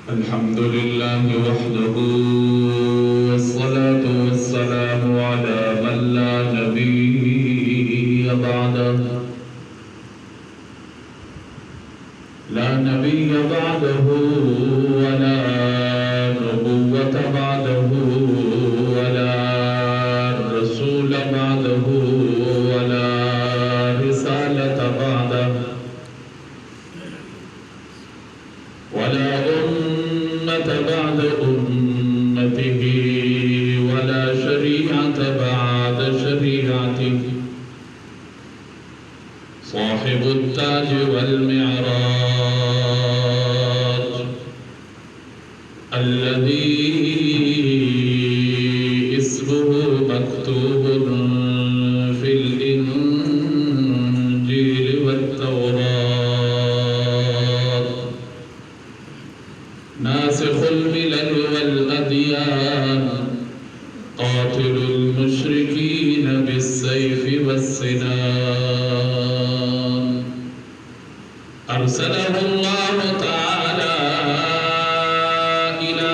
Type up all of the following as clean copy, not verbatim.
الحمد لله وحده والصلاة والسلام على من لا نبي بعده ولا نبوة بعده ولا رسول بعده ولا رسالة بعده ولا أمة بعد أمته ولا شريعة بعد شريعته صاحب التاج والمعراج الذي اسمه مكتوب في الإنجيل والتوراة ناسخ الملل والأديان قاتل المشركين بالسيف والسنان أرسله الله تعالى إلى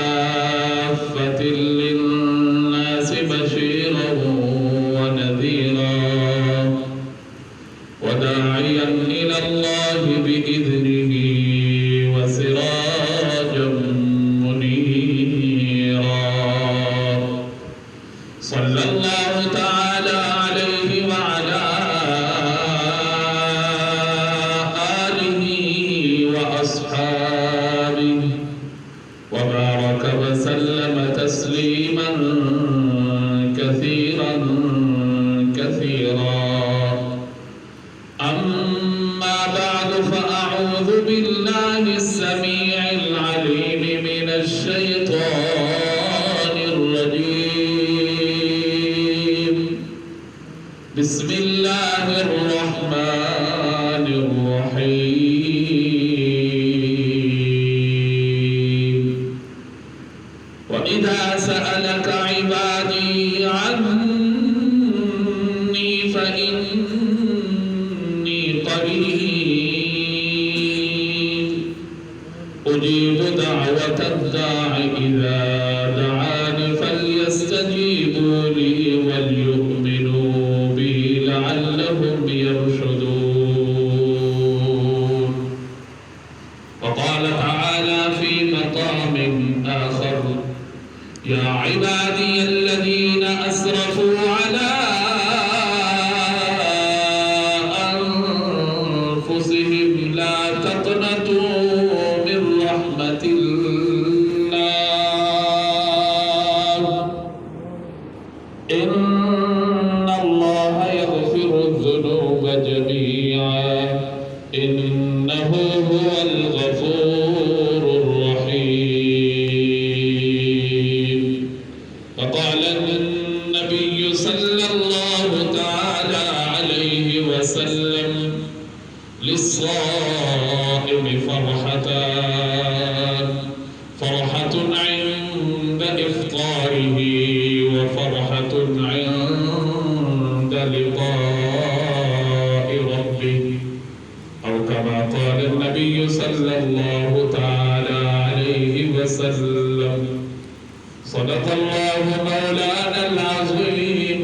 كافة للناس بشيرا ونذيرا وداعيا إلى الله بإذنه وسراجا منيرا صلى الله تعالى عليه وعلى آله وأصحابه وبارك وسلم تسليما كثيرا كثيرا أما بعد فأعوذ بالله السميع العليم من الشيطان الرجيم بسم الله الرحمن الرحيم وإذا سألك عبادي عني فإني قريب أجيب دعوة الداع إذا دعاني فليستجيبوا لي وليؤمنوا بي لعلهم يرشدون وقال تعالى في مقام آخر يا عبادي الذين أسرفوا على أنفسهم لا تقنطوا من رحمة الله إن الله يغفر الذنوب جميعا إنه هو الغفور الرحيم وقال النبي صلى الله تعالى عليه وسلم للصائم فرحتان فرحة عند إفطاره وفرحة عند لقاء ربه أو كما قال النبي صلى الله تعالى عليه وسلم صدق الله مولانا العظيم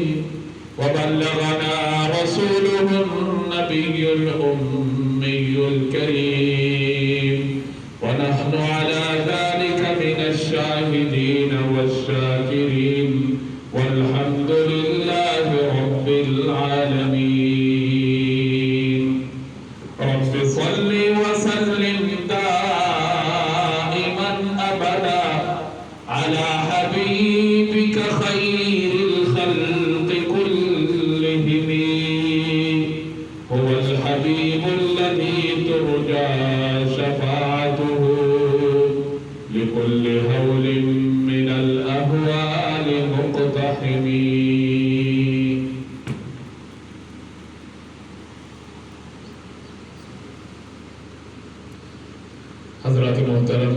وبلغنا رسوله النبي الأمي الكريم ونحن على ذلك من الشاهدين والشاكرين والحمد لله رب العالمين رب صل وسلم دائما أبدا على حبيبك خير الخلق كلهم هو الحبيب الذي ترجى شفاعته لكل هول من الأهوال مقتحم حضرات محترم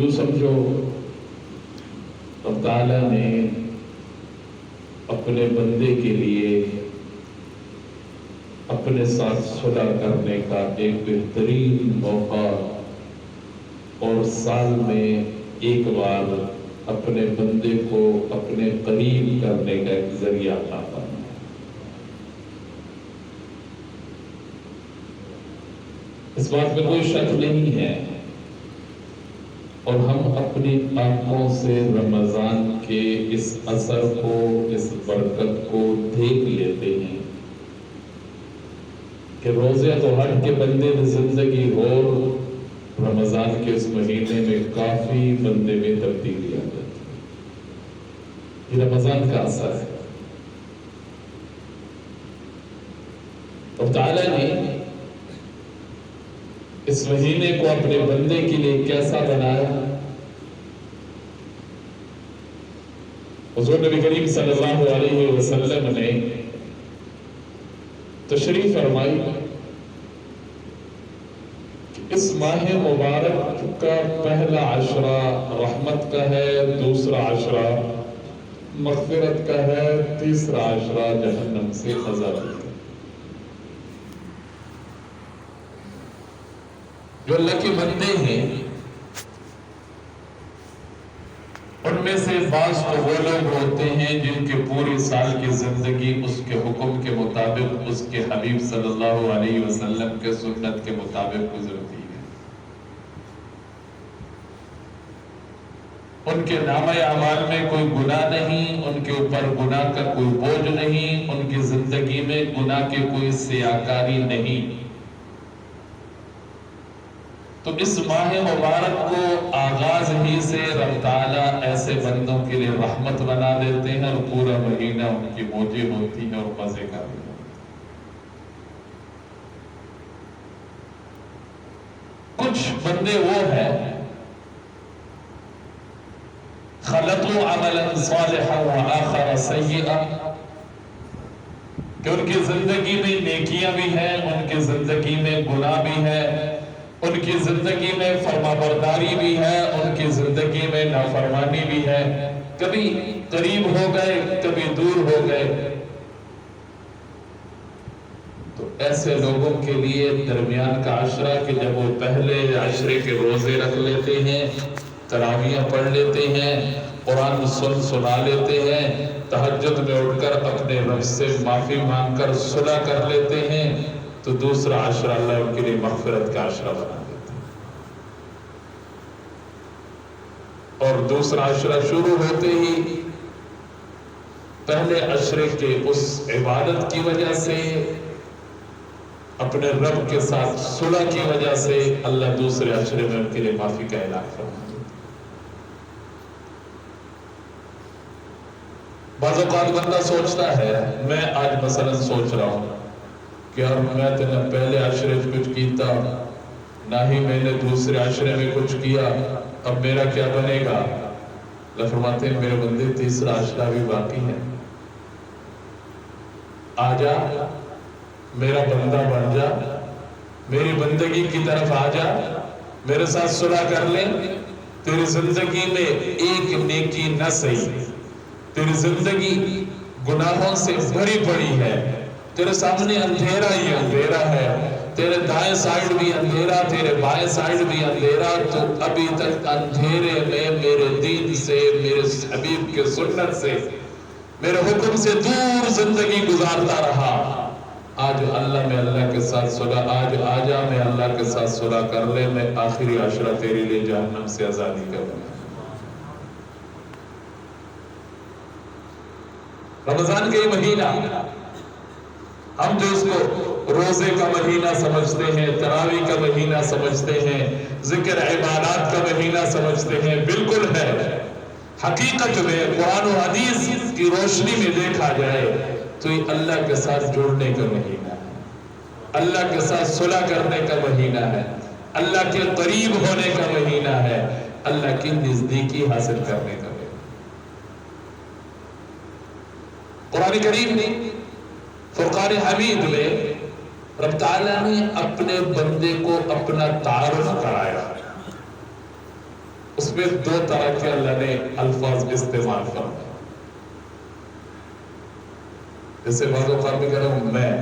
یوں سمجھو رب تعالیٰ نے اپنے بندے کے لیے اپنے ساتھ صلح کرنے کا ایک بہترین موقع اور سال میں ایک بار اپنے بندے کو اپنے قریب کرنے کا ایک ذریعہ عطا فرمایا۔ اس بات میں کوئی شک نہیں ہے، اور ہم اپنی آنکھوں سے رمضان کے اس اثر کو، اس برکت کو دیکھ لیتے ہیں کہ روزے تو ہٹ کے بندے کی زندگی ہو، رمضان کے اس مہینے میں کافی بندے میں تبدیلی آ جاتی ہے۔ یہ رمضان کا اثر ہے۔ اور تعالیٰ نے اس مہینے کو اپنے بندے کے لیے کیسا بنایا؟ حضور نبی کریم صلی اللہ علیہ وسلم نے تشریف فرمائی کہ اس ماہ مبارک کا پہلا عشرہ رحمت کا ہے، دوسرا عشرہ مغفرت کا ہے، تیسرا عشرہ جہنم سے آزادی کا۔ جو اللہ کے بندے ہیں ان میں سے بعض تو وہ لوگ ہوتے ہیں جن کے پوری سال کی زندگی اس کے حکم کے مطابق، اس کے حبیب صلی اللہ علیہ وسلم کے سنت کے مطابق گزرتی ہے۔ ان کے نامہ اعمال میں کوئی گناہ نہیں، ان کے اوپر گناہ کا کوئی بوجھ نہیں، ان کی زندگی میں گناہ کے کوئی سیاکاری نہیں۔ تو اس ماہ مبارک کو آغاز ہی سے رب تعالیٰ ایسے بندوں کے لیے رحمت بنا دیتے ہیں، اور پورا مہینہ ان کی موجیں ہوتی ہیں اور مزے کا بھی ہوتا ہے۔ کچھ بندے وہ ہیں خلطوا عملا صالحا وآخر سیئا، کہ ان کی زندگی میں نیکیاں بھی ہیں، ان کی زندگی میں گناہ بھی ہے، ان کی زندگی میں فرما برداری بھی ہے، ان کی زندگی میں نافرمانی بھی ہے، کبھی قریب ہو گئے کبھی دور ہو گئے۔ تو ایسے لوگوں کے لیے درمیان کا عشرہ کہ جب وہ پہلے عشرے کے روزے رکھ لیتے ہیں، تراویح پڑھ لیتے ہیں، قرآن سنا لیتے ہیں، تہجد میں اٹھ کر اپنے رب سے معافی مانگ کر صلح کر لیتے ہیں، تو دوسرا عشرہ اللہ ان کے لیے مغفرت کا عشرہ بنا دیتا ہے۔ اور دوسرا عشرہ شروع ہوتے ہی پہلے عشرے کے اس عبادت کی وجہ سے، اپنے رب کے ساتھ صلح کی وجہ سے اللہ دوسرے عشرے میں ان کے لیے معافی کا اعلان فرما دیتا ہے۔ بعض اوقات بندہ سوچتا ہے، میں آج مثلا سوچ رہا ہوں کہ یار میں تو نہ پہلے عشرے میں کچھ کیتا، نہ ہی میں نے دوسرے عشرے میں کچھ کیا، اب میرا کیا بنے گا؟ اللہ فرماتے ہیں میرے بندے تیسرا عشرہ بھی باقی ہے، آجا میرا بندہ بن جا، میری بندگی کی طرف آجا، میرے ساتھ صلح کر لیں۔ تیری زندگی میں ایک نیکی نہ سہی، تیری زندگی گناہوں سے بھری پڑی ہے، تیرے سامنے اندھیرا ہی اندھیرا ہے، تیرے دائیں سائیڈ بھی اندھیرا، تیرے بائیں سائیڈ بھی اندھیرا، تو ابھی تک اندھیرے میں میرے دین سے، میرے حبیب کے سنت سے، میرے حکم سے دور زندگی گزارتا رہا۔ آج اللہ میں اللہ کے ساتھ صلح، آج آجا میں اللہ کے ساتھ صلح کر لے، میں آخری عشرہ تیرے لیے جہنم سے آزادی کروں۔ رمضان کا یہ مہینہ ہم جو اس کو روزے کا مہینہ سمجھتے ہیں، تراویح کا مہینہ سمجھتے ہیں، ذکر عبادات کا مہینہ سمجھتے ہیں، بالکل ہے۔ حقیقت میں قرآن و حدیث کی روشنی میں دیکھا جائے تو یہ اللہ کے ساتھ جڑنے کا مہینہ ہے، اللہ کے ساتھ صلح کرنے کا مہینہ ہے، اللہ کے قریب ہونے کا مہینہ ہے، اللہ کی نزدیکی حاصل کرنے کا مہینہ۔ قرآن کریم نے فرقان حمید میں رب تعالیٰ نے اپنے بندے کو اپنا تعارف کرایا۔ اس اس میں دو طرح کے اللہ نے الفاظ استعمال فرمائے. جیسے بعض اوقات میں کہہ رہا ہوں میں،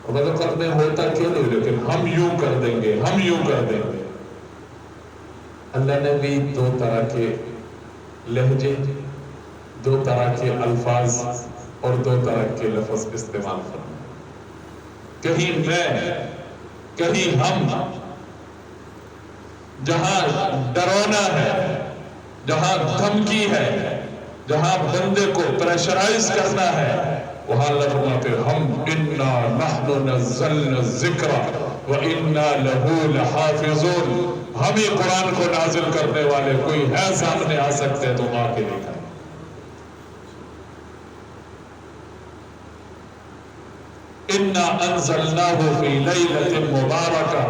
اور بعض اوقات میں ہوتا کیوں نہیں، لیکن ہم یوں کر دیں گے، ہم یوں کر دیں گے. اللہ نے بھی دو طرح کے لہجے، دو طرح کے الفاظ اور دو طرح کے لفظ استعمال فرمائے. کہیں میں، کہیں ہم. جہاں ڈرانا ہے، جہاں دھمکی ہے، جہاں بندے کو پریشرائز کرنا ہے، وہاں اللہ فرماتے ہم انا نحن نزلنا الذکر وانا لہ لحافظون. ہم ہی قرآن کو نازل کرنے والے، کوئی ہے سامنے آ سکتے تو آ کے دکھائیں. انا انزلناہ فی لیلۃ مبارکہ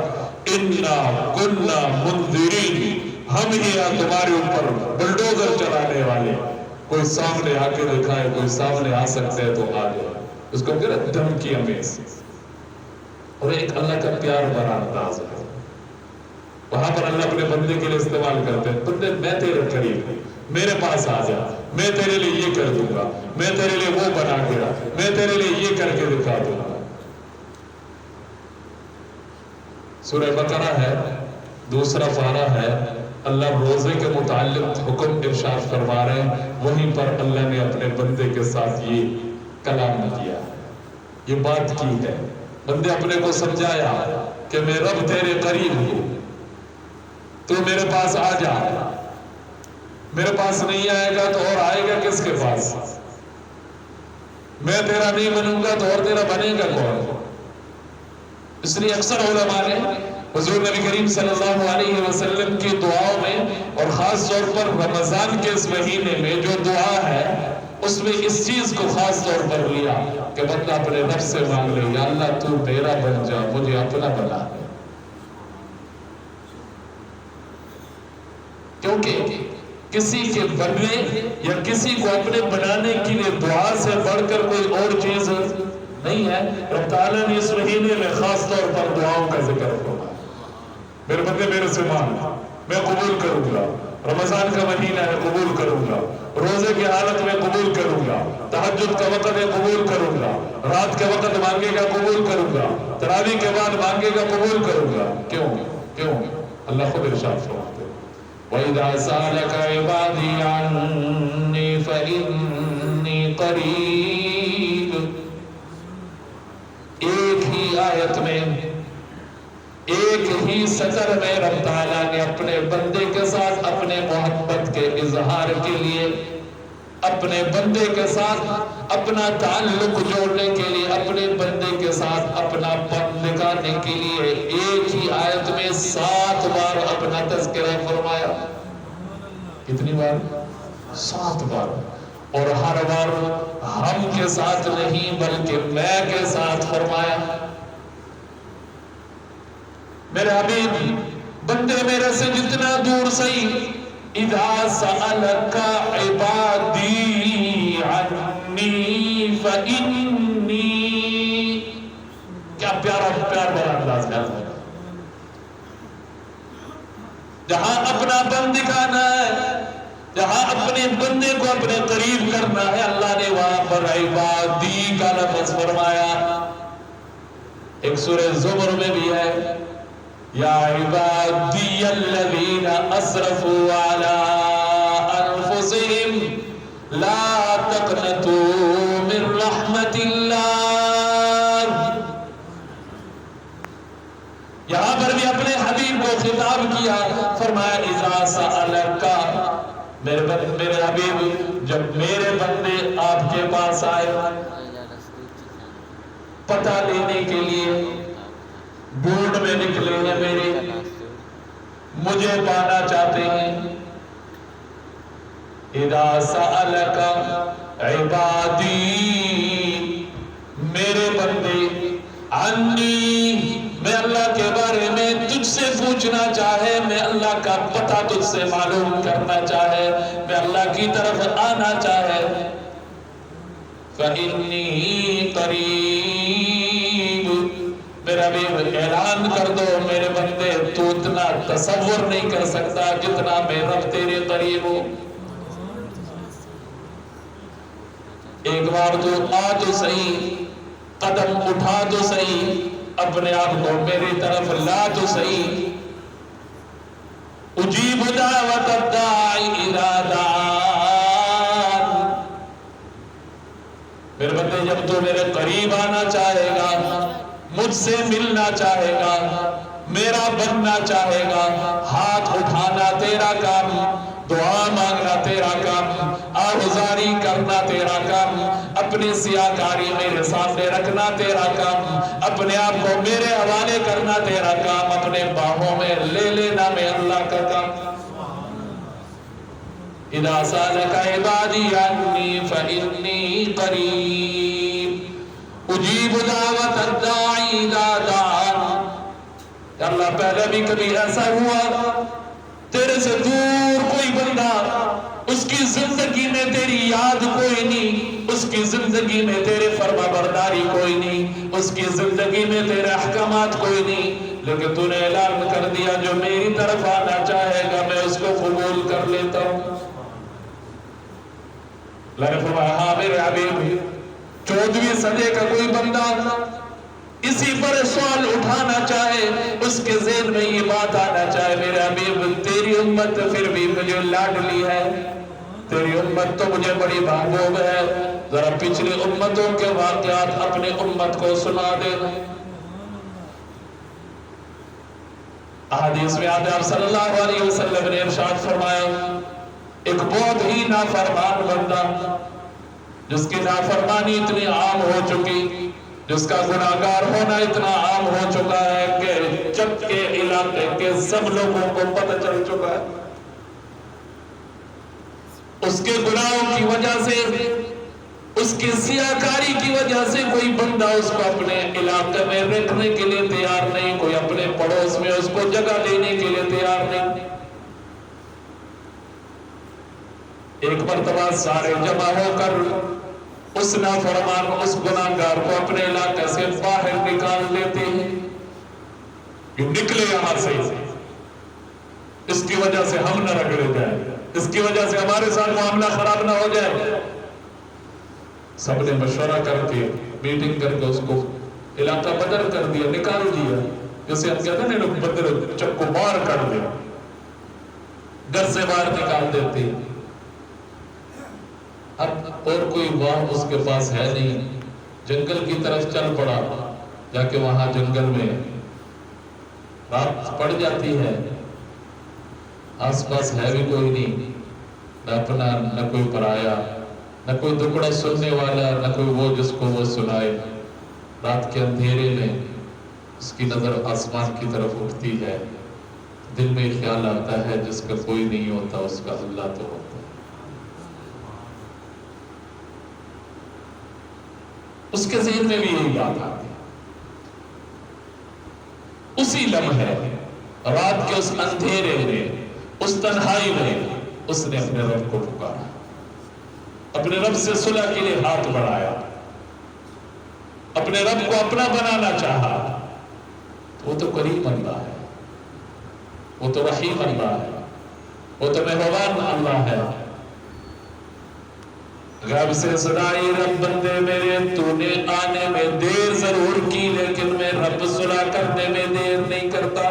انا کنا منذرین. ہم ہی ہیں تمہارے اوپر بلڈوزر چلانے والے. کوئی سامنے آ کے دکھائے، کوئی سامنے آ سکتے ہے تو آ جائے. اس کو کہتے ہیں دھمکی امیز. اور ایک اللہ کا پیار بھرا انداز ہے. وہاں پر اللہ اپنے بندے کے لیے استعمال کرتے ہیں. بندے میں تیرے قریب ہوں، میرے پاس آ جا، میں تیرے لیے یہ کر دوں گا، میں تیرے لیے وہ بنا کے رکھ، میں تیرے لیے یہ کر کے دکھا دوں گا. سورہ بقرہ ہے، دوسرا پارہ ہے. اللہ روزے کے متعلق حکم ارشاد فرما رہے ہیں. وہیں پر اللہ نے اپنے بندے کے ساتھ یہ کلام کیا، یہ بات کی ہے. بندے اپنے کو سمجھایا کہ میں رب تیرے قریب ہوں، تو میرے پاس آ جا. میرے پاس نہیں آئے گا تو اور آئے گا کس کے پاس؟ میں تیرا نہیں بنوں گا تو اور تیرا بنے گا کون؟ اس لیے اکثر علماء نے حضور نبی کریم صلی اللہ علیہ وسلم کی دعاؤں میں، اور خاص طور پر رمضان کے اس مہینے میں جو دعا ہے، اس میں اس چیز کو خاص طور پر لیا کہ بندہ اپنے رب سے مانگ لے، یا اللہ تو میرا بن جا، مجھے اپنا بنا دے. کیونکہ کسی کے بننے یا کسی کو اپنے بنانے کے لیے دعا سے بڑھ کر کوئی اور چیز نہیں ہے. رب تعالیٰ نے اس مہینے میں خاص طور پر دعاؤں کا ذکر فرمایا. میرے بندے میرے سے مانگ، میں قبول کروں گا. رمضان کا مہینہ ہے، قبول کروں گا. روزے کی حالت میں قبول کروں گا. تہجد کا وقت ہے، قبول کروں گا. رات کے وقت مانگے گا، قبول کروں گا. تراویح کے بعد مانگے گا، قبول کروں گا. کیوں؟ اللہ خود ارشاد فرماتے ہیں وَإِذَا سَأَلَكَ عِبَادِي عَنِّي فَإِنِّي قَرِيبٌ. ایک ہی آیت میں، ایک ہی سطر میں رب تعالیٰ نے اپنے بندے کے ساتھ اپنے محبت کے اظہار کے لیے، اپنے بندے کے ساتھ اپنا تعلق جوڑنے کے لیے، اپنے بندے کے ساتھ اپنا پن دکھانے کے لیے ایک ہی آیت میں 7 بار اپنا تذکرہ فرمایا. کتنی بار؟ 7 بار. اور ہر بار ہم کے ساتھ نہیں بلکہ میں کے ساتھ فرمایا. میرے حبیب بندے میرے سے جتنا دور صحیح، اذا سألک عبادی عنی فإنی. کیا پیار بڑا انداز ہے. جہاں اپنا بند دکھانا ہے، جہاں اپنے بندے کو اپنے قریب کرنا ہے، اللہ نے وہاں پر عبادی کا لفظ فرمایا. ایک سورہ زمر میں بھی ہے یا عبادی الذین اسرفوا علی انفسہم لا تقنطوا من رحمت اللہ. یہاں پر بھی اپنے حبیب کو خطاب کیا، فرمایا اذا سألک. میرے حبیب جب میرے بندے آپ کے پاس آئے پتہ لینے کے لیے، ڈھونڈ میں نکلے ہیں میرے، مجھے پانا چاہتے ہیں. اذا سألک عبادی، میرے بندے، عنی، میں اللہ کے بارے میں تجھ سے پوچھنا چاہے، میں اللہ کا پتہ تجھ سے معلوم کرنا چاہے، میں اللہ کی طرف آنا چاہے، فإنی قریب. میرا بھی اعلان کر دو میرے بندے تو اتنا تصور نہیں کر سکتا جتنا میں رب تیرے قریب ہوں. ایک بار تو آ تو صحیح, قدم اٹھا تو صحیح, اپنے آپ کو میری طرف لا تو صحیح. اجیب دعوت الداعی اذا دعان. میرے بندے جب تو میرے قریب آنا چاہے گا, مجھ سے ملنا چاہے گا, میرا بننا چاہے گا, ہاتھ اٹھانا تیرا کام, دعا مانگنا تیرا کام, آہذاری کرنا تیرا کام, اپنی سیاکاری میرے سامنے رکھنا تیرا کام, اپنے آپ کو میرے حوالے کرنا تیرا کام, اپنے باہوں میں لے لینا میں اللہ کا کام. اذا سالک عبادی عنی فإنی قریب اجیب دعوت الداعی اذا دعان. اللہ پہلے بھی کبھی ایسا ہوا تیرے سے دور کوئی بندہ, اس کی زندگی میں تیری یاد کوئی نہیں, اس کی زندگی میں تیرے فرما برداری کوئی نہیں, اس کی زندگی میں تیرے احکامات کوئی نہیں, لیکن تو نے اعلان کر دیا جو میری طرف آنا چاہے گا میں اس کو قبول کر لیتا ہوں. اللہ نے فرمایا ہاں میرے حبیب, 14ویں صدی کا کوئی بندہ اسی پر سوال اٹھانا چاہے, اس کے ذہن میں یہ بات آنا چاہے میرے حبیب تیری امت پھر بھی مجھے لاڈلی ہے, تیری امت تو مجھے بڑی محبوب ہے, ذرا پچھلی امتوں کے واقعات اپنے امت کو سنا دینا. احادیث میں آتے آپ صلی اللہ علیہ وسلم نے ارشاد فرمایا ایک بہت ہی نافرمان بندہ جس کی نافرمانی اتنی عام ہو چکی, جس کا گناہگار ہونا اتنا عام ہو چکا ہے کہ چک کے علاقے کے سب لوگوں کو پتہ چل چکا ہے. اس کے گناہوں کی وجہ سے, اس کی سیاکاری کی وجہ سے کوئی بندہ اس کو اپنے علاقے میں رکھنے کے لیے تیار نہیں, کوئی اپنے پڑوس میں اس کو جگہ دینے کے لیے تیار نہیں. ایک مرتبہ سارے جمع ہو کر اس نافرمان, اس گناہگار کو اپنے علاقے سے باہر نکال لیتے ہیں. یہ نکلے یہاں سے, اس کی وجہ سے ہم نہ رگڑے جائیں, اس کی وجہ سے ہمارے ساتھ معاملہ خراب نہ ہو جائے. سب نے مشورہ کر کے میٹنگ کر کے اس کو علاقہ بدر کر دیا, نکال دیا. جیسے ہم کہتے ہیں نا بدر چکو مار کر دیا, گھر سے باہر نکال دیتے ہیں. اب اور کوئی واہ اس کے پاس ہے نہیں, جنگل کی طرف چل پڑا, جا کے وہاں جنگل میں رات پڑ جاتی ہے, آس پاس ہے بھی کوئی نہیں, نہ اپنا نہ کوئی پرایا, نہ کوئی دکڑا سننے والا, نہ کوئی وہ جس کو وہ سنائے. رات کے اندھیرے میں اس کی نظر آسمان کی طرف اٹھتی ہے, دل میں خیال آتا ہے جس کا کوئی نہیں ہوتا اس کا اللہ تو ہوتا ہے. اس کے ذہن میں بھی یہی بات آتی ہے. اسی لمحے رات کے اس اندھیرے میں, اس تنہائی میں اس نے اپنے رب کو پکارا, اپنے رب سے صلح کے لیے ہاتھ بڑھایا, اپنے رب کو اپنا بنانا چاہا. وہ تو کریم اللہ ہے, وہ تو رحیم اللہ ہے, وہ تو مہربان اللہ ہے. غیب سے سنائی رب بندے میرے تو نے آنے میں دیر ضرور کی, لیکن میں رب صلح کرنے میں دیر نہیں کرتا.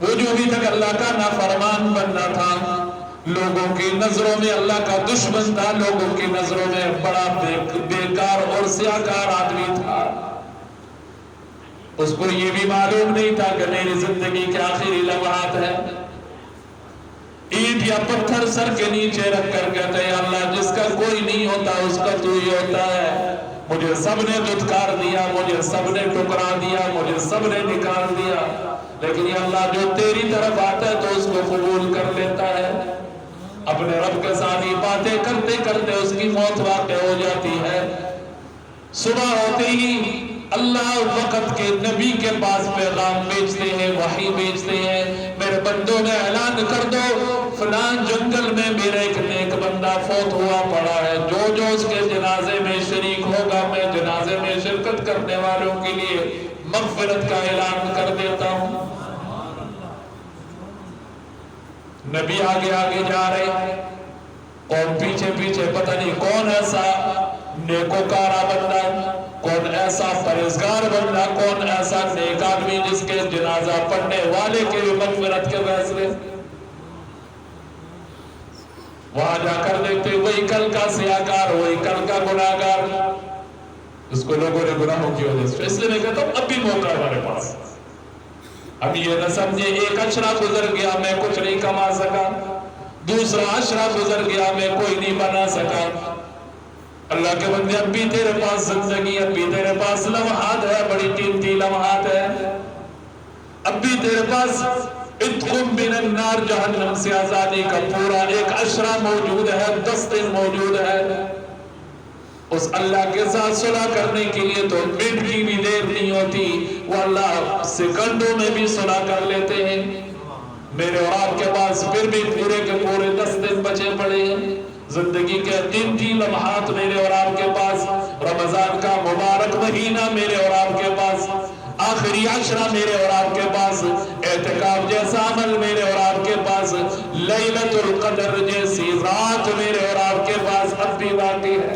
وہ جو ابھی تک اللہ کا نافرمان بننا تھا, لوگوں کی نظروں میں اللہ کا دشمن تھا, لوگوں کی نظروں میں بڑا بیکار اور سیاکار آدمی تھا, اس کو یہ بھی معلوم نہیں تھا کہ میری زندگی کے آخری لمحات ہیں. اینٹ یا پتھر سر کے نیچے رکھ کر کہتے ہیں اللہ جس کا کوئی نہیں ہوتا اس کا تو ہی ہوتا ہے. مجھے سب نے دھتکار دیا, مجھے سب نے ٹکرا دیا, مجھے سب نے نکال دیا, لیکن یہ اللہ جو تیری طرف آتا ہے تو اس کو قبول کر لیتا ہے. اپنے رب کے ساتھ یہ باتیں کرتے کرتے اس کی موت واقع ہو جاتی ہے. صبح ہوتے ہی اللہ وقت کے نبی کے پاس پیغام بھیجتے ہیں, وحی بھیجتے ہیں, میرے بندوں میں اعلان کر دو فلان جنگل میں میرا ایک نیک بندہ فوت ہوا پڑا ہے, جو جو اس کے جنازے میں شریک ہوگا میں جنازے میں شریک شرکت کرنے والوں کے لیے مغفرت کا اعلان کر دیتا ہوں۔ نبی آگے آگے جا رہے ہیں، قوم پیچھے پیچھے، پتہ نہیں کون ایسا نیکوکارہ بندہ، کون ایسا پرہیزگار بندہ، کون ایسا نیک آدمی جس کے جنازہ پڑھنے والے کے مغفرت کے فیصلے۔ وہاں جا کر دیکھتے وہی کل کا سیاہکار، وہی کل کا گناہگار، اس کو لوگوں نے گناہوں کی وجہ سے، اس لیے میں کہتا ہوں اب بھی موقع ہے ہمارے پاس۔ اب یہ نہ سمجھے ایک عشرہ گزر گیا میں کچھ نہیں کما سکا، دوسرا عشرہ گزر گیا میں کوئی نہیں بنا سکا۔ اللہ کے بندے اب بھی تیرے پاس زندگی، اب بھی تیرے پاس لمحات ہے، بڑی قیمتی لمحات ہے، اب بھی تیرے پاس اتقم من النار، جہنم سے آزادی کا پورا ایک عشرہ موجود ہے، 10 دن موجود ہے۔ اس اللہ کے ساتھ صلح کرنے کے لیے تو منٹ کی بھی دیر نہیں ہوتی، وہ اللہ سیکنڈوں میں بھی صلح کر لیتے ہیں۔ میرے اور آپ کے پاس پھر بھی پورے کے پورے 10 دن بچے پڑے ہیں، زندگی کے قیمتی لمحات میرے اور آپ کے پاس، رمضان کا مبارک مہینہ میرے اور آپ کے پاس، آخری عشرہ میرے اور آپ کے پاس، اعتکاف جیسا عمل میرے اور آپ کے پاس، لیلۃ القدر جیسی رات میرے اور آپ کے پاس اب بھی باقی ہے۔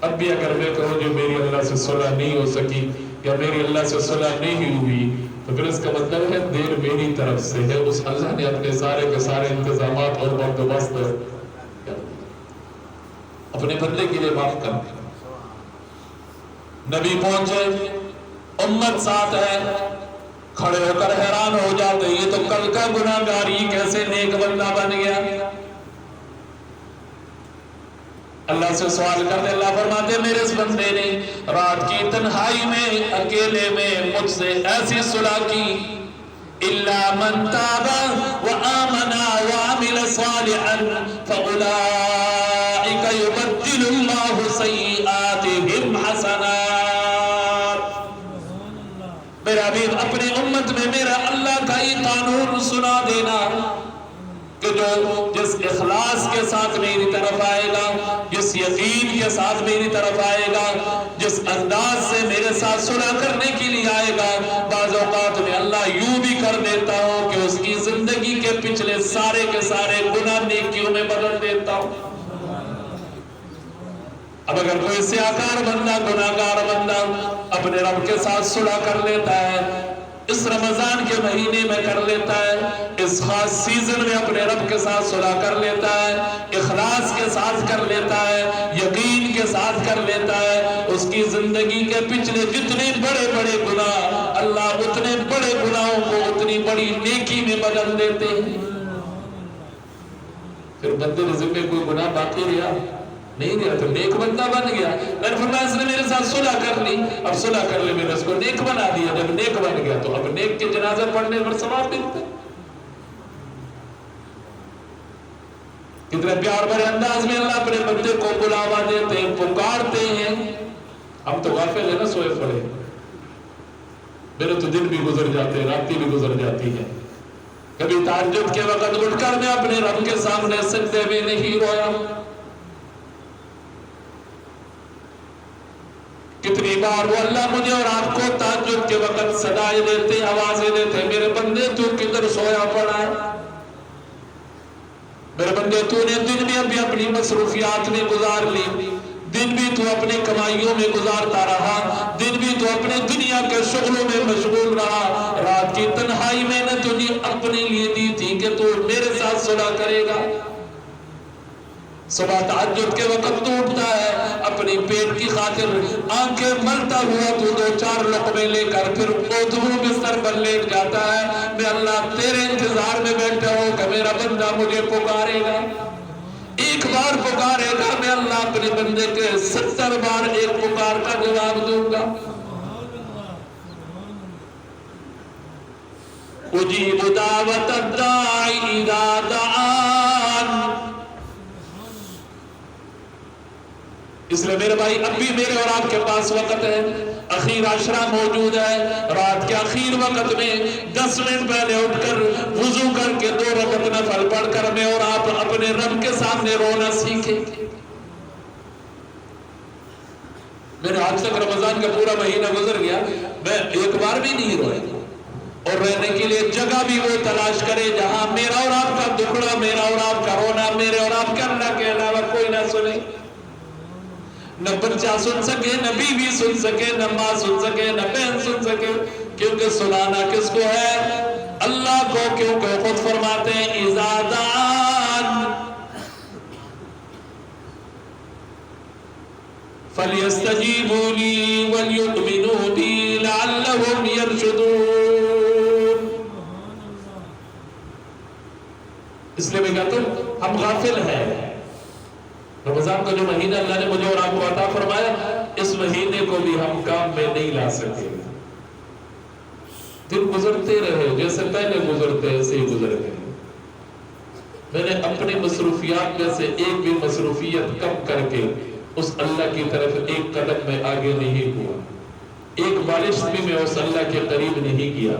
اب بھی اگر میں کہوں جو میری اللہ سے صلح نہیں ہو سکی یا میری اللہ سے صلح نہیں ہوئی تو پھر اس کا مطلب ہے دیر میری طرف سے ہے، اس اللہ نے اپنے سارے کے سارے انتظامات اور بندوبست اپنے بندے کے لیے معاف کر دیا۔ نبی پہنچے، امت ساتھ ہے، کھڑے ہو کر حیران ہو جاتے یہ تو کل کا گناہگار ہی کیسے نیک بندہ بن گیا۔ اللہ سے سوال کرتے، اللہ فرماتے میرے اس بندے نے رات کی تنہائی میں اکیلے میں مجھ سے ایسی صلح کی، الا من تاب وآمن وعمل صالحا فاولئک یبدل اللہ سیئاتہم حسنات۔ میرا حبیب اپنے امت میں میرا اللہ کا یہ قانون سنا دینا کہ جو جس اخلاص کے ساتھ میری طرف آئے گا، جس یقین کے ساتھ میری طرف آئے گا، جس انداز سے میرے ساتھ صلح کرنے کے لیے آئے گا، بعض اوقات میں اللہ یوں بھی کر دیتا ہوں کہ اس کی زندگی کے پچھلے سارے کے سارے گناہ نیکیوں میں بدل دیتا ہوں۔ اب اگر کوئی سیاہکار بندہ، گناہگار بندہ اپنے رب کے ساتھ صلح کر لیتا ہے، اس رمضان کے مہینے میں کر لیتا ہے، اس خاص سیزن میں اپنے رب کے ساتھ صلح کر لیتا ہے، اخلاص کے ساتھ کر لیتا ہے، یقین کے ساتھ کر لیتا ہے، اس کی زندگی کے پچھلے جتنے بڑے بڑے گناہ اللہ اتنے بڑے گناہوں کو اتنی بڑی نیکی میں بدل دیتے ہیں۔ پھر بندے کے ذمہ کوئی گناہ باقی رہا نہیں رہا تو نیک بندہ بن گیا۔ میں نے فرمایا اس نے میرے ساتھ صلح کر لی، اب صلح کر لی، میں نے اس کو نیک بنا دیا، جب نیک بن گیا تو اب نیک کے جنازہ پڑھنے پر ثواب ملتا ہے۔ کتنے پیار بھرے انداز میں اللہ اپنے بندے کو بلاوا دیتے ہیں، پکارتے ہیں۔ ہم تو غافل ہیں نا، سوئے پڑے، میرے تو دن بھی گزر جاتے ہیں، راتیں بھی گزر جاتی ہیں، کبھی تہجد کے وقت اٹھ کر میں اپنے رب کے سامنے سجدے میں نہیں رویا۔ کتنی بار وہ اللہ مجھے اور آپ کو تہجد کے وقت صدائیں دیتے، آوازیں دیتے، میرے بندے تو کدھر سویا پڑا ہے، میرے بندے تو نے دن بھی ابھی اپنی مصروفیات میں گزار لی، دن بھی تو اپنے کمائیوں میں گزارتا رہا، دن بھی تو اپنے دنیا کے شغلوں میں مشغول رہا، رات کی تنہائی میں نے تجھے اپنے لیے دی تھی کہ تو میرے ساتھ صلح کرے گا۔ صبح تہجد کے وقت تو اٹھتا ہے، اپنی پیٹ کی خاطر آنکھیں ملتا ہوا تو 2-4 لقمے لے کر پھر اوتھمو بستر پر لیٹ جاتا ہے۔ میں اللہ تیرے انتظار میں بیٹھا ہوں کہ میرا بندہ مجھے پکارے گا، ایک بار پکارے گا، میں اللہ اپنے بندے کے 70 بار ایک پکار کا جواب دوں گا۔ اجیب دعوت الداعی اذا دعان۔ اس لئے میرے بھائی اب بھی میرے اور آپ کے پاس وقت ہے، اخیر عشرہ موجود ہے، رات کے اخیر وقت میں 10 منٹ پہلے اٹھ کر وضو کر کے 2 رکعت نفل پڑھ کر میں اور آپ اپنے رب کے سامنے رونا سیکھیں۔ میرے آج تک رمضان کا پورا مہینہ گزر گیا، میں ایک بار بھی نہیں رویا، اور رہنے کے لیے جگہ بھی وہ تلاش کرے جہاں میرا اور آپ کا دکھڑا، میرا اور آپ کا رونا، میرے اور آپ کے اللہ کے علاوہ کوئی نہ سنے، نہ بچہ سن سکے، نہ بیوی سن سکے، نہ ماں سن سکے، نہ بہن سن سکے، کیونکہ سنانا کس کو ہے؟ اللہ کو، کیونکہ خود فرماتے ہیں اِذَا دَعَانِ فَلْيَسْتَجِيبُوا لِي وَلْيُؤْمِنُوا بِي لَعَلَّهُمْ يَرْشُدُونَ۔ اس لیے میں کہتا ہوں ہم غافل ہیں۔ رمضان کا جو مہینہ اللہ نے مجھے اور آپ کو عطا فرمایا، اس مہینے کو بھی ہم کام میں نہیں لا سکے۔ دن گزرتے رہے، جیسے پہلے گزرتے ایسے ہی گزر گئے۔ میں نے اپنی مصروفیات میں سے ایک بھی مصروفیت کم کر کے اس اللہ کی طرف ایک قدم میں آگے نہیں ہوا، ایک بالش بھی میں اس اللہ کے قریب نہیں کیا۔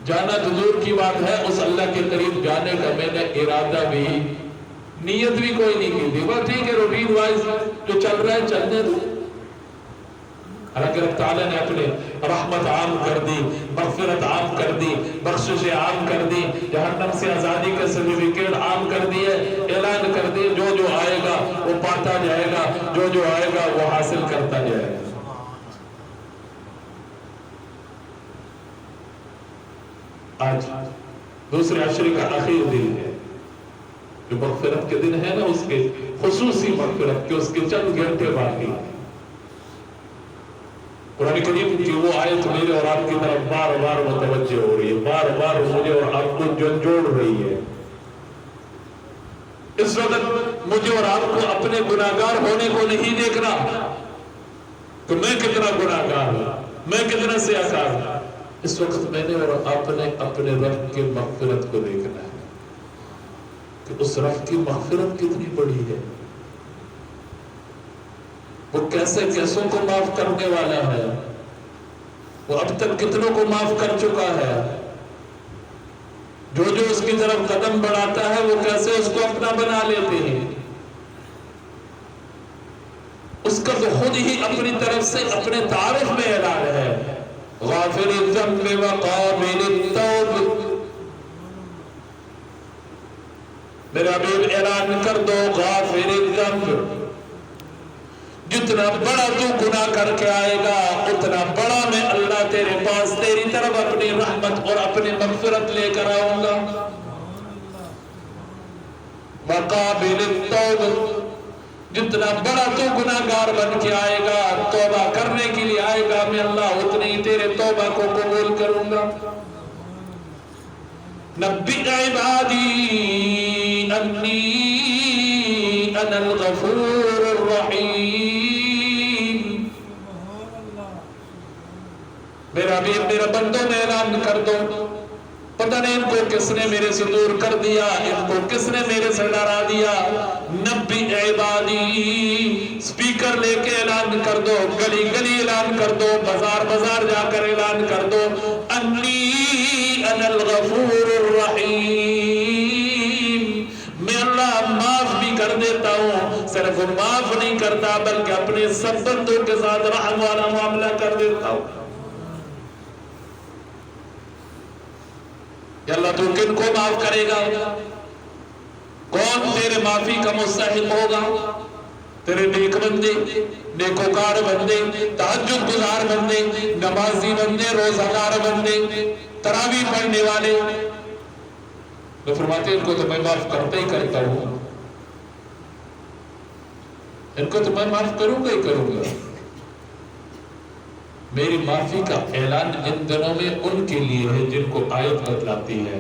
جانا تو دور کی بات ہے، اس اللہ کے قریب جانے کا میں نے ارادہ بھی، نیت بھی کوئی نہیں کی تھی۔ وہ ٹھیک ہے، روٹین وائز جو چل رہا ہے چلنے دو۔ حالانکہ رب تعالیٰ نے اپنے رحمت عام کر دی، مغفرت عام کر دی، بخشش عام کر دی، جہنم سے آزادی کا سرٹیفکیٹ عام کر دیے، اعلان کر دی، جو جو آئے گا وہ پاتا جائے گا، جو جو آئے گا وہ حاصل کرتا جائے گا۔ آج دوسرے عشرے کا آخری دن ہے، جو مغفرت کے دن ہے نا، اس کے خصوصی مغفرت کے اس کے چند گھنٹے باقی ہیں۔ قرآن کریم کی وہ آیت میرے اور آپ کی طرف بار بار متوجہ ہو رہی ہے، بار بار مجھے اور آپ کو جوڑ رہی ہے۔ اس وقت مجھے اور آپ کو اپنے گناہگار ہونے کو نہیں دیکھنا کہ میں کتنا گناہگار ہوں، میں کتنا سیاکار ہوں۔ اس وقت میں نے اور آپ نے اپنے رب کی مغفرت کو دیکھنا ہے کہ اس رب کی مغفرت کتنی بڑی ہے، وہ کیسے کیسوں کو معاف کرنے والا ہے، وہ اب تک کتنوں کو معاف کر چکا ہے، جو جو اس کی طرف قدم بڑھاتا ہے وہ کیسے اس کو اپنا بنا لیتے ہیں۔ اس کا تو خود ہی اپنی طرف سے اپنے تعارف میں اعلان ہے، غافر الذنب وقابل التوب۔ میرا حبیب اعلان کر دو، غافر الذنب، جتنا بڑا تو گناہ کر کے آئے گا اتنا بڑا میں اللہ تیرے پاس تیری طرف اپنی رحمت اور اپنی مغفرت لے کر آؤں گا۔ وقابل التوب، جتنا بڑا تو گناہگار بن کے آئے گا، توبہ کرنے کے لیے آئے گا، میں اللہ اتنی تیرے توبہ کو قبول کروں گا۔ نبی عبادی انی انا الغفور الرحیم۔ میرا بھی میرا بندوں میں اعلان کر دو، پتہ نہیں ان کو کس نے میرے سے دور کر دیا، ان کو کس نے میرے سے ڈرا دیا۔ نبی عبادی، سپیکر لے کے اعلان کر دو، گلی گلی اعلان کر دو، بازار بازار جا کر اعلان کر دو، انی انا الغفور الرحیم، میں اللہ معاف بھی کر دیتا ہوں، صرف معاف نہیں کرتا بلکہ اپنے سب بندوں کے ساتھ رحم والا معاملہ کر دیتا ہوں۔ یا اللہ تو کن کو معاف کرے گا؟ کون تیرے معافی کا مستحق ہوگا؟ تیرے نیک بندے، نیکوکار بندے، تہجد گزار بندے، نمازی بندے، روزہ بندے، تراویح پڑھنے والے۔ وہ فرماتے ہیں ان کو تو میں معاف کرتا ہی کرتا ہوں، ان کو تو میں معاف کروں گا ہی کروں گا۔ میری معافی کا اعلان ان دنوں میں ان کے لیے ہے جن کو آیت بتلاتی ہے،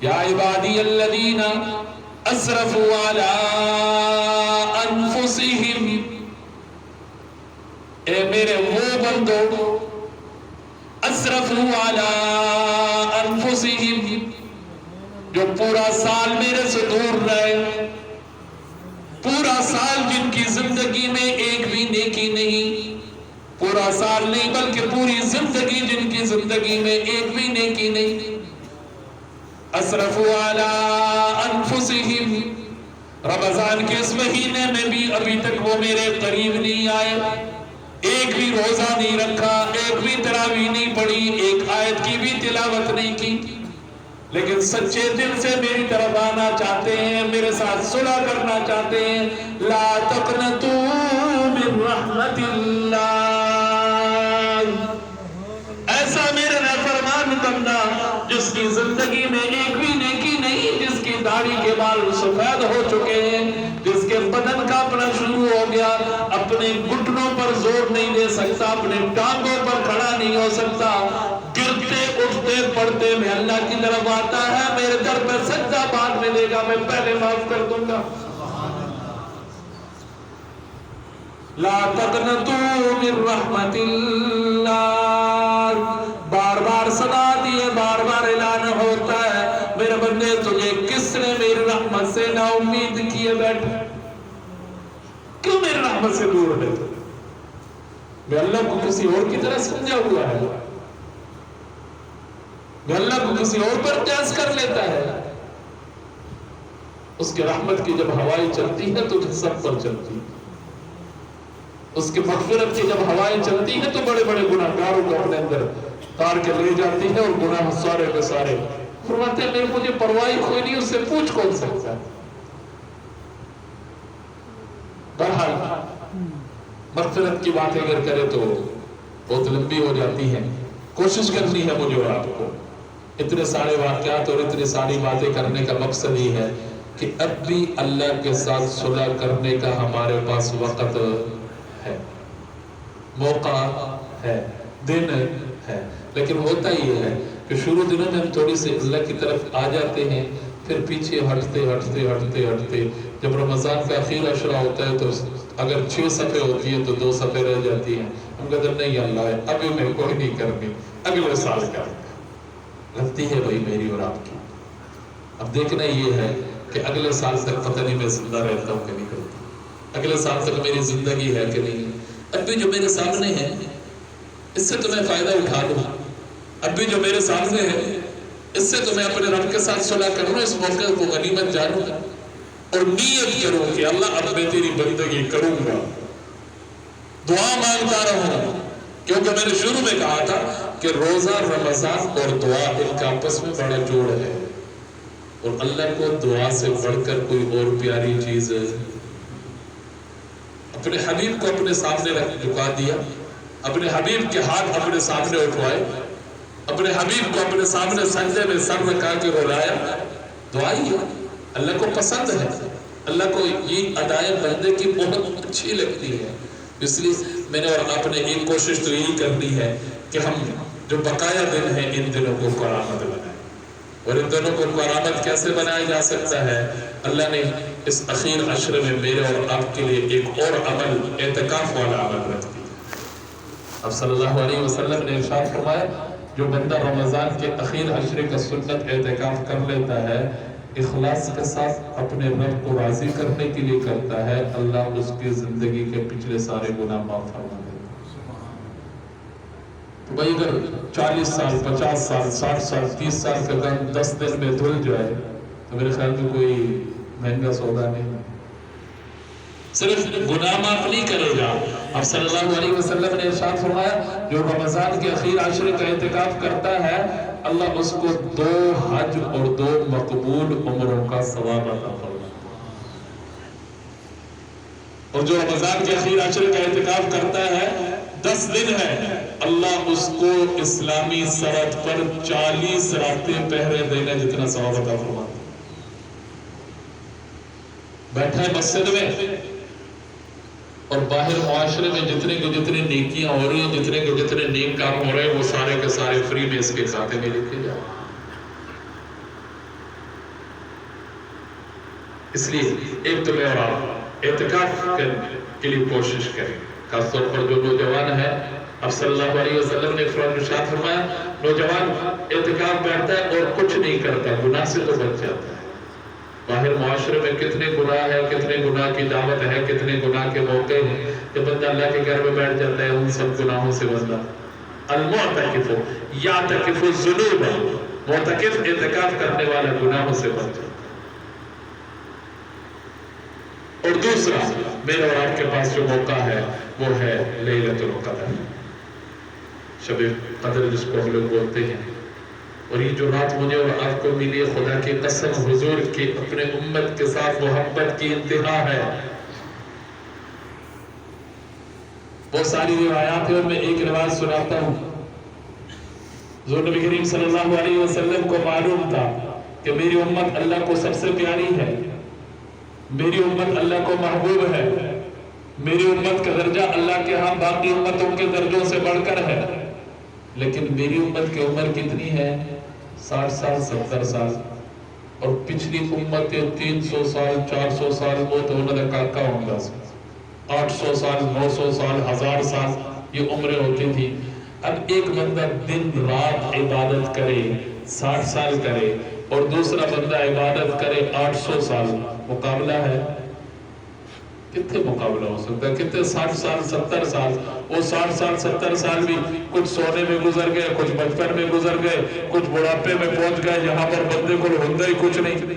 یا عبادی الذین اسرفوا علی انفسہم، اے میرے وہ بندوں، اسرفوا علی انفسہم، جو پورا سال میرے سے دور رہے، پورا سال جن کی زندگی میں ایک بھی نیکی نہیں، پورا سال نہیں بلکہ پوری زندگی جن کی زندگی میں ایک بھی نیکی نہیں، اسرفوا علی انفسہم، رمضان کے اس مہینے میں بھی ابھی تک وہ میرے قریب نہیں آئے، ایک بھی روزہ نہیں رکھا، ایک بھی تراویح نہیں پڑھی، ایک آیت کی بھی تلاوت نہیں کی، لیکن سچے دل سے میری طرف آنا چاہتے ہیں، میرے ساتھ صلح کرنا چاہتے ہیں، لا تقنطوا من رحمت اللہ، ایسا میرے نافرمان بندہ جس کی زندگی میں ایک بھی نیکی نہیں، جس کی داڑھی کے بال سفید ہو چکے ہیں، جس کے بدن کا اپنا شروع ہو گیا، اپنے گھٹنوں پر زور نہیں دے سکتا، اپنے ٹانگوں پر کھڑا نہیں ہو سکتا، گرتے اٹھتے پڑھتے میں اللہ کی طرف آتا ہے، میرے در پہ سجدہ بعد میں دے گا، میں پہلے معاف کر دوں گا۔ لا تقنطوا من رحمت اللہ، بار بار صدا دیے، بار بار اعلان ہوتا ہے، میرے بندے تجھے کس نے میری رحمت سے نا امید کیے بیٹھے؟ کیوں میری رحمت سے دور ہے؟ میں اللہ کو کسی اور کی طرح سمجھا ہوا ہے؟ میں اللہ کو کسی اور پر قیاس کر لیتا ہے؟ اس کے رحمت کی جب ہوائیں چلتی ہے تو سب پر چلتی ہے، اس کے مغفرت کی جب ہوائیں چلتی ہیں تو بڑے بڑے گناہگاروں کو اپنے اندر تار کے لے جاتی ہے، اور گناہ سارے کے سارے فرماتے ہیں مجھے پرواہی کوئی نہیں، اس سے پوچھ کون سکتا ہے۔ بہرحال مغفرت کی بات اگر کرے تو بہت لمبی ہو جاتی ہے، کوشش کرنی ہے مجھے اور آپ کو۔ اتنے سارے واقعات اور اتنی ساری باتیں کرنے کا مقصد ہی ہے کہ اب بھی اللہ کے ساتھ صلح کرنے کا ہمارے پاس وقت ہے، موقع ہے، دن ہے، لیکن ہوتا یہ ہے کہ شروع دنوں میں ہم تھوڑی سی اللہ کی طرف آ جاتے ہیں، پھر پیچھے ہٹتے ہٹتے ہٹتے ہٹتے جب رمضان کا اخیر عشرہ ہوتا ہے تو اگر 6 صفحے ہوتی ہے تو 2 صفحے رہ جاتی ہیں، ہم کہتے ہیں نہیں اللہ ابھی میں کوئی نہیں کرنی، اگلے سال کا لگتی ہے بھائی میری اور آپ کی۔ اب دیکھنا یہ ہے کہ اگلے سال تک پتہ نہیں میں زندہ رہتا ہوں کہ نہیں کرتا، اگلے سال تک میری زندگی ہے کہ نہیں، اب بھی جو میرے سامنے ہے اس سے تو میں فائدہ اٹھا لوں، اب بھی جو میرے سامنے ہے اس سے تو میں اپنے رب کے ساتھ صلح کروں، اس موقع کو غنیمت جانوں اور نیت کروں کہ اللہ اب میں تیری بندگی کروں گا، دعا مانگتا رہوں، کیونکہ میں نے شروع میں کہا تھا کہ روزہ رمضان اور دعا ان کا آپس میں بڑا جوڑ ہے، اور اللہ کو دعا سے بڑھ کر کوئی اور پیاری چیز اپنے حبیب کو اپنے سامنے جھکا دیا، اپنے حبیب کے ہاتھ اپنے سامنے اٹھوائے، اپنے حبیب کو اپنے سامنے سجدے میں سر رکھا کے رولایا، دعا ہی ہے، اللہ کو پسند ہے، اللہ کو یہ ادائیں بندے کی بہت اچھی لگتی ہے۔ اس لیے میں نے اور آپ نے ایک کوشش تو یہی کرنی ہے کہ ہم جو بقایا دن ہیں ان دنوں کو کرامت بنائیں، اور ان دنوں کو کرامت کیسے بنایا جا سکتا ہے؟ اللہ نے اس اخیر عشر میں میرے اور آپ کے لیے ایک اور عمل، اعتکاف والا عمل رکھ دیا۔ اب صلی اللہ علیہ وسلم نے ارشاد فرمایا جو بندہ رمضان کے اخیر عشرے کا سنت اعتکاف کر لیتا ہے، اخلاص کے ساتھ اپنے رب کو راضی کرنے کے لیے کرتا ہے، اللہ اس کی زندگی کے پچھلے سارے گناہ معاف فرما دیتا ہے۔ تو بھائی اگر 40 سال 50 سال 60 سال 30 سال کا کام 10 دن میں دھل جائے تو میرے خیال میں کوئی مہنگا سودا نہیں ہے۔ صرف گناہ معاف نہیں کرے گا، اب صلی اللہ علیہ وسلم نے ارشاد فرمایا جو رمضان کے اخیر عشرے کا اعتکاف کرتا ہے اللہ اس کو 2 حج اور 2 مقبول عمروں کا ثواب عطا فرماتا ہے، اور جو رمضان کے اخیر عشرے کا اعتکاف کرتا ہے 10 دن ہے، اللہ اس کو اسلامی سرحد پر 40 راتیں پہرے دینے جتنا ثواب عطا فرماتا ہے۔ بیٹھا ہے مسجد میں اور باہر معاشرے میں جتنے کے جتنے نیکیاں ہو رہی ہیں، جتنے کے جتنے نیک کام ہو رہے ہیں، وہ سارے کے سارے فری میں اس کے کھاتے میں لکھے جائیں۔ اس لیے ایک تو میں اور آپ اعتکاف کے لیے کوشش کریں، خاص طور پر جو نوجوان ہے، اب صلی اللہ علیہ وسلم نے ارشاد فرمایا نوجوان اعتکاف بیٹھتا ہے اور کچھ نہیں کرتا، گناہ سے تو بچ جاتا ہے۔ باہر معاشرے میں کتنے گناہ ہے، کتنے گناہ کی دعوت ہے، کتنے گناہ کے موقع ہیں، جب بندہ اللہ کے گھر میں بیٹھ جاتا ہے ان سب گناہوں سے بندہ المعتکف یعتکف الذنوب، معتکف اعتکاف کرنے والا گناہوں سے بچ جاتا ہے۔ اور دوسرا میرے اور آپ کے پاس جو موقع ہے وہ ہے لیلۃ القدر، شب قدر جس کو ہم لوگ بولتے ہیں۔ اور یہ جو رات مجھے اور آپ کو ملی، خدا کی قسم حضور کی اپنے امت کے ساتھ محبت کی انتہا ہے۔ وہ ساری روایات ہیں، اور میں ایک روایت سناتا ہوں۔ حضور نبی کریم صلی اللہ علیہ وسلم کو معلوم تھا کہ میری امت اللہ کو سب سے پیاری ہے، میری امت اللہ کو محبوب ہے، میری امت کا درجہ اللہ کے ہاں باقی امتوں کے درجوں سے بڑھ کر ہے، لیکن میری امت کی عمر کتنی ہے؟ 60 سال 70 سال، اور پچھلی امتیں 300 سال 400 سال وہ تو انہوں نے کاکا ہوں گا، 800 سال 900 سال 1000 سال یہ عمریں ہوتی تھی۔ اب ایک بندہ دن رات عبادت کرے 60 سال کرے، اور دوسرا بندہ عبادت کرے 800 سال، مقابلہ ہے؟ کتنے مقابلہ ہو سکتا ہے؟ کتنے 60 سال 70 سال؟ وہ 60 سال 70 سال بھی کچھ سونے میں گزر گئے، کچھ بچپن میں گزر گئے، کچھ بڑھاپے میں پہنچ گئے، یہاں پر بندے کو ہوتا ہی کچھ نہیں،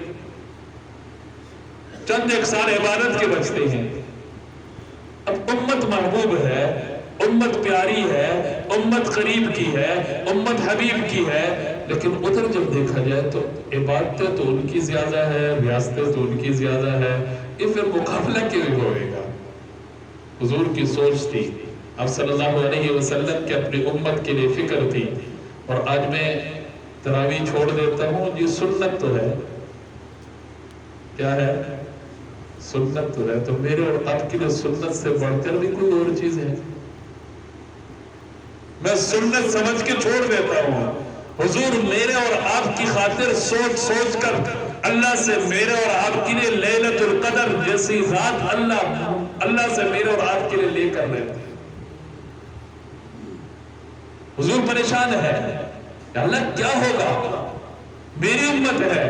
چند ایک سال عبادت کے بچتے ہیں۔ اب امت محبوب ہے، امت پیاری ہے، امت قریب کی ہے، امت حبیب کی ہے، لیکن ادھر جب دیکھا جائے تو عبادتیں تو ان کی زیادہ ہے، ریاستیں تو ان کی زیادہ ہے، یہ پھر مقابلہ کیوں ہوئے گا؟ حضور کی سوچ تھی، اب صلی اللہ علیہ وسلم کے اپنی امت کے لیے فکر تھی۔ اور آج میں تراویح چھوڑ دیتا ہوں، یہ سنت تو ہے، کیا ہے؟ سنت تو ہے، تو میرے اور آپ کے لیے سنت سے بڑھ کر بھی کوئی اور چیز ہے؟ میں سنت سمجھ کے چھوڑ دیتا ہوں۔ حضور میرے اور آپ کی خاطر سوچ سوچ کر اللہ سے میرے اور آپ کے لیے لیلۃ القدر جیسی رات اللہ سے میرے اور آپ کے لیے لے کر رہے تھے۔ حضور پریشان ہے، اللہ کیا ہوگا؟ میری امت ہے،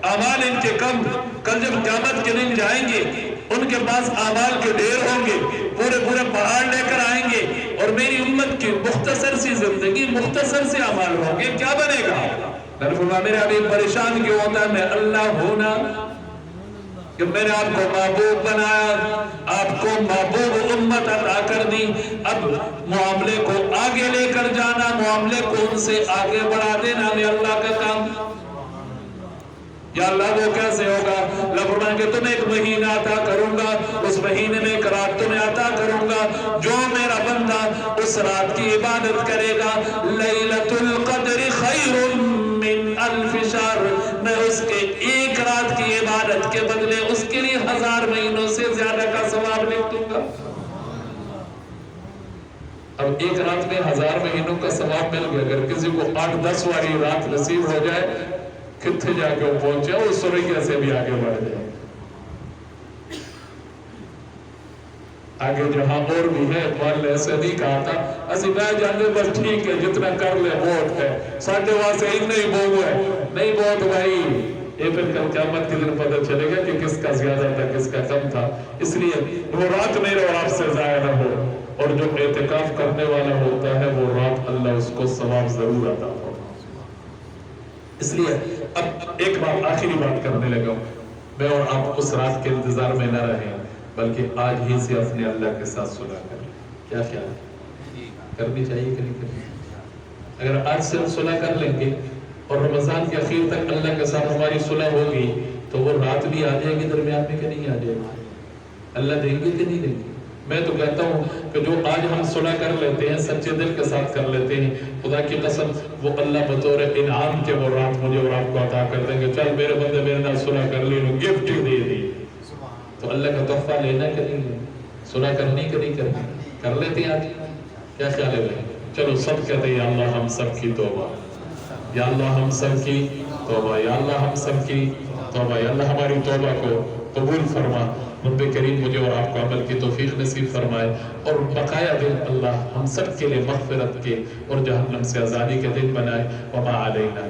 اعمال ان کے کم، کل جب قیامت کے دن جائیں گے ان کے پاس اعمال کے ڈھیر ہوں گے، پورے پہاڑ لے کر آئیں گے، اور میری امت کی مختصر سی زندگی، مختصر سے اعمال ہوں گے، کیا بنے گا؟ فرمایا میرے حبیب پریشان کیوں ہوتا ہے؟ میں اللہ ہونا کہ میں نے آپ کو محبوب بنایا، آپ کو محبوب امت عطا کر دی، اب معاملے کو آگے لے کر جانا، معاملے کو ان سے آگے بڑھا دینا میں اللہ کا کام۔ یا اللہ وہ کیسے ہوگا؟ اللہ فرمائیں کہ تمہیں ایک مہینہ عطا کروں گا، اس مہینے میں ایک رات تمہیں عطا کروں گا، جو میرا بندہ اس رات کی عبادت کرے گا، لیلۃ القدر خیر من الف شہر، میں اس کے ایک رات کی عبادت کے بدلے اس کے لیے 1000 مہینوں سے زیادہ کا ثواب لکھ دوں گا۔ اب ایک رات میں 1000 مہینوں کا ثواب مل گیا، اگر کسی کو 8-10 والی رات نصیب ہو جائے، کتنے جا کے وہ پہنچے، اس سوریا سے بھی آگے بڑھ جائے۔ آگے جہاں اور بھی ہے، اقبال نے ایسے نہیں کہا تھا اسی میں جانے بس ٹھیک ہے جتنا کر لے بہت ہے، ساڑھے وہاں سے ہی نہیں بہو ہے، نہیں بہت بھائی، یہ پھر کل قیامت کے دن پتہ چلے گا کہ کس کا زیادہ تھا کس کا کم تھا۔ اس لیے وہ رات میرے اور آپ سے ضائع نہ ہو، اور جو اعتکاف کرنے والا ہوتا ہے وہ رات اللہ اس کو ثواب ضرور عطا ہو۔ اس لیے اب ایک بات آخری بات کرنے لگا ہوں، میں اور آپ اس رات کے انتظار میں نہ رہیں، بلکہ آج ہی سے اپنے اللہ کے ساتھ صلح کریں۔ کیا خیال ہے؟ کرنی چاہیے کہ نہیں کرنی؟ اگر آج سے ہم صلح کر لیں گے اور رمضان کے اخیر تک اللہ کے ساتھ ہماری صلح ہوگی تو وہ رات بھی آ جائے گی درمیان میں کہ نہیں آ جائے گی؟ اللہ دیں گے کہ نہیں دیں گے؟ میں تو کہتا ہوں کہ جو آج ہم صلح کر لیتے ہیں، سچے دل کے ساتھ کر لیتے ہیں، خدا کی قسم وہ اللہ بطور انعام کے وہ رات مجھے اور آپ کو عطا کر دیں گے۔ چل میرے بندے میرے نال صلح کر لی، گفٹ ہی دے دی، تو اللہ کا تحفہ لینا کہ نہیں لینا؟ صلح کرنی کہ نہیں کرنی؟ کر لیتے ہیں آج؟ کیا خیال ہے؟ چلو سب کہتے ہیں یا اللہ ہم سب کی توبہ، یا اللہ ہم سب کی توبہ، یا اللہ ہم سب کی توبہ، یا اللہ ہماری توبہ کو قبول فرما، رب کریم مجھے اور آپ کو عمل کی توفیق نصیب فرمائے، اور بقایا دن اللہ ہم سب کے لیے مغفرت کے اور جہنم سے آزادی کے دن بنائے۔ وما علینا